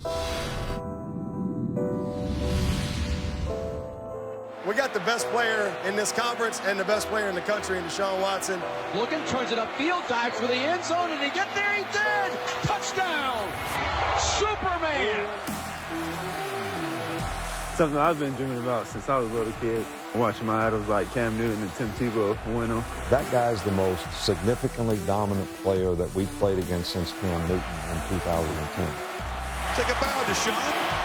We got the best player in this conference and the best player in the country in Deshaun Watson. Looking, turns it upfield, dives for the end zone, and he get there, he did! Touchdown! Superman! Something I've been dreaming about since I was a little kid. Watching my idols like Cam Newton and Tim Tebow win them. That guy's the most significantly dominant player that we played against since Cam Newton in 2010. Take a bow, Deshaun.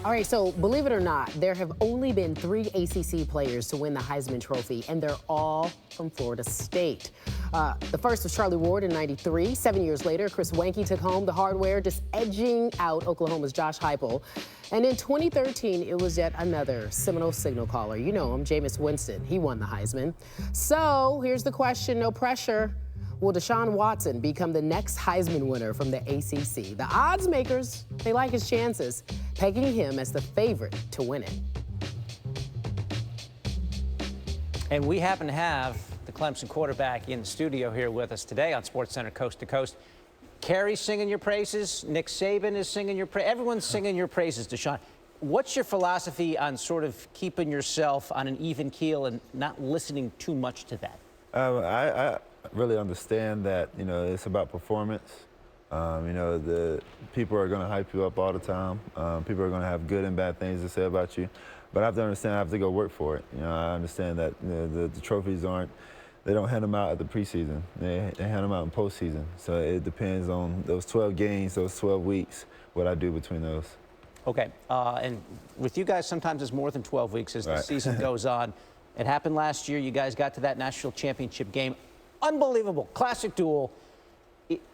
All right, so believe it or not, there have only been 3 ACC players to win the Heisman Trophy, and they're all from Florida State. The first was Charlie Ward in '93. 7 years later, Chris Weinke took home the hardware, just edging out Oklahoma's Josh Heupel. And in 2013, it was yet another Seminole signal caller. You know him, Jameis Winston. He won the Heisman. So here's the question, no pressure. Will Deshaun Watson become the next Heisman winner from the ACC? The odds makers, they like his chances, pegging him as the favorite to win it. And we happen to have the Clemson quarterback in the studio here with us today on Sportscenter Coast to Coast. Carrie's singing your praises. Nick Saban is singing your praises. Everyone's singing your praises, Deshaun. What's your philosophy on sort of keeping yourself on an even keel and not listening too much to that? I really understand that, you know, it's about performance. You know, the people are going to hype you up all the time. People are going to have good and bad things to say about you. But I have to understand I have to go work for it. You know, I understand that, you know, the trophies they don't hand them out at the preseason. They hand them out in postseason. So it depends on those 12 games, those 12 weeks, what I do between those. Okay, and with you guys, sometimes it's more than 12 weeks as the season goes on. It happened last year. You guys got to that national championship game. Unbelievable, classic duel.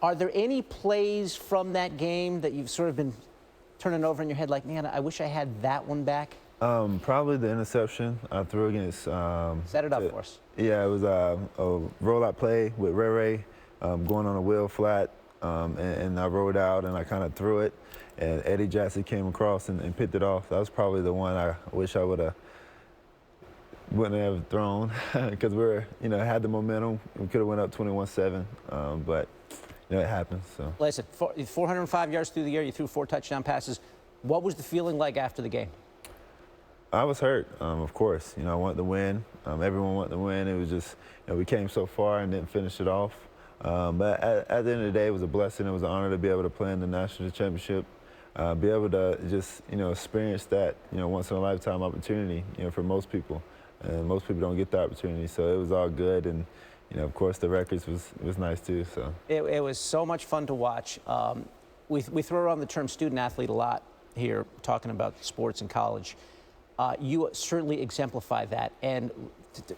Are there any plays from that game that you've sort of been turning over in your head like, man, I wish I had that one back? Probably the interception I threw against. Set it up for us. Yeah, it was a rollout play with Ray going on a wheel flat, and I rolled out and I kind of threw it, and Eddie Jackson came across and picked it off. That was probably the one I wish I wouldn't have thrown because we were, you know, had the momentum. We could have went up 21-7, but you know, it happens. So. Listen, 405 yards through the air. You threw 4 touchdown passes. What was the feeling like after the game? I was hurt, of course. You know, I wanted to win. Everyone wanted to win. It was just, you know, we came so far and didn't finish it off. But at the end of the day, it was a blessing. It was an honor to be able to play in the national championship, be able to just, you know, experience that, you know, once in a lifetime opportunity, you know, for most people. And most people don't get the opportunity. So it was all good. And, you know, of course, the records was nice too. So it was so much fun to watch. We throw around the term student athlete a lot here, talking about sports in college. You certainly exemplify that. And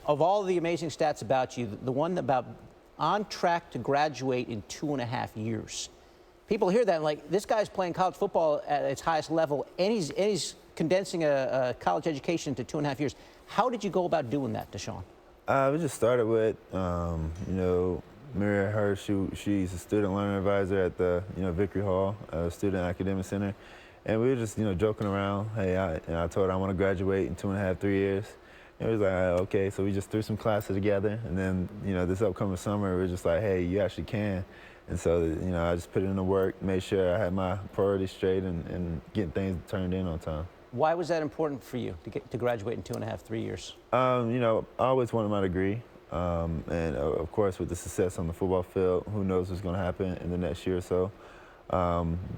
of all the amazing stats about you, the one about on track to graduate in 2.5 years. People hear that and like, this guy's playing college football at its highest level, and he's condensing a college education into 2.5 years. How did you go about doing that, Deshaun? We just started with, you know, Maria Hirsch. She's a student learning advisor at the, you know, Vickery Hall, Student Academic Center. And we were just, you know, joking around. Hey, I told her I want to graduate in 2.5, 3 years. And we was like, okay. So we just threw some classes together. And then, you know, this upcoming summer, we were just like, hey, you actually can. And so, you know, I just put it into work, made sure I had my priorities straight and getting things turned in on time. Why was that important for you to graduate in 2.5, 3 years? You know, I always wanted my degree. And of course, with the success on the football field, who knows what's going to happen in the next year or so.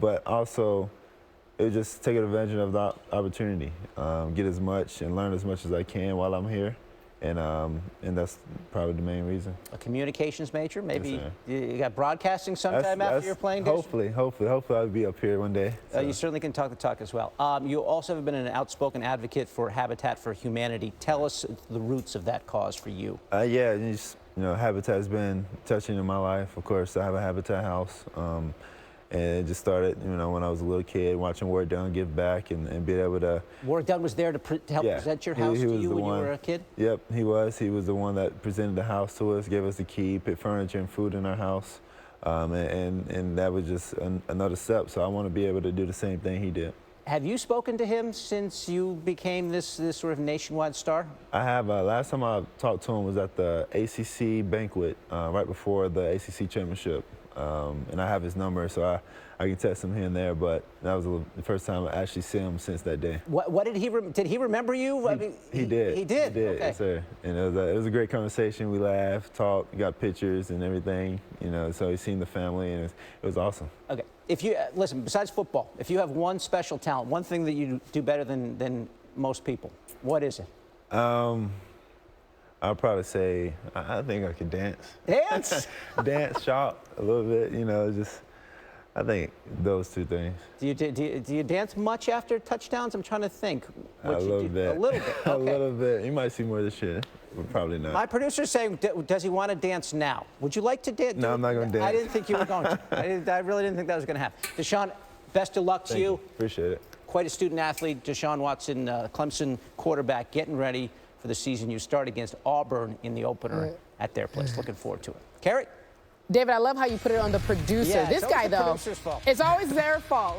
But also, it was just taking advantage of the opportunity, get as much and learn as much as I can while I'm here. And that's probably the main reason. A communications major? Maybe you got broadcasting sometime after your playing days? Hopefully I'll be up here one day. So. You certainly can talk the talk as well. You also have been an outspoken advocate for Habitat for Humanity. Tell us the roots of that cause for you. Yeah, you know, Habitat's been touching in my life. Of course, I have a Habitat house. And it just started, you know, when I was a little kid, watching Ward Dunn give back and being able to... Ward Dunn was there to help present your house to you when you were a kid? Yep, he was. He was the one that presented the house to us, gave us the key, put furniture and food in our house. And that was just another step. So I want to be able to do the same thing he did. Have you spoken to him since you became this sort of nationwide star? I have. Last time I talked to him was at the ACC banquet right before the ACC championship. And I have his number, so I can text him here and there, but that was the first time I actually see him since that day. What did he remember you? He did. He did? He did, okay. yes, sir. And it was a great conversation. We laughed, talked, got pictures and everything, you know, so he's seen the family, and it was awesome. Okay. If you, listen, besides football, if you have one special talent, one thing that you do better than most people, what is it? I'll probably say I think I can dance. Dance? Dance, shop a little bit, you know, just I think those two things. Do you dance much after touchdowns? I'm trying to think. A little bit. A little bit. Okay. A little bit. You might see more this year, but probably not. My producer's saying, does he want to dance now? Would you like to dance? No, I'm not going to dance. I didn't think you were going to. I really didn't think that was going to happen. Deshaun, best of luck to Thank you. Appreciate it. Quite a student athlete, Deshaun Watson, Clemson quarterback, getting ready for the season. You start against Auburn in the opener at their place. Looking forward to it. Carrie? David, I love how you put it on the producer. Yeah, This it's always guy, the though, producer's fault. it's always their fault.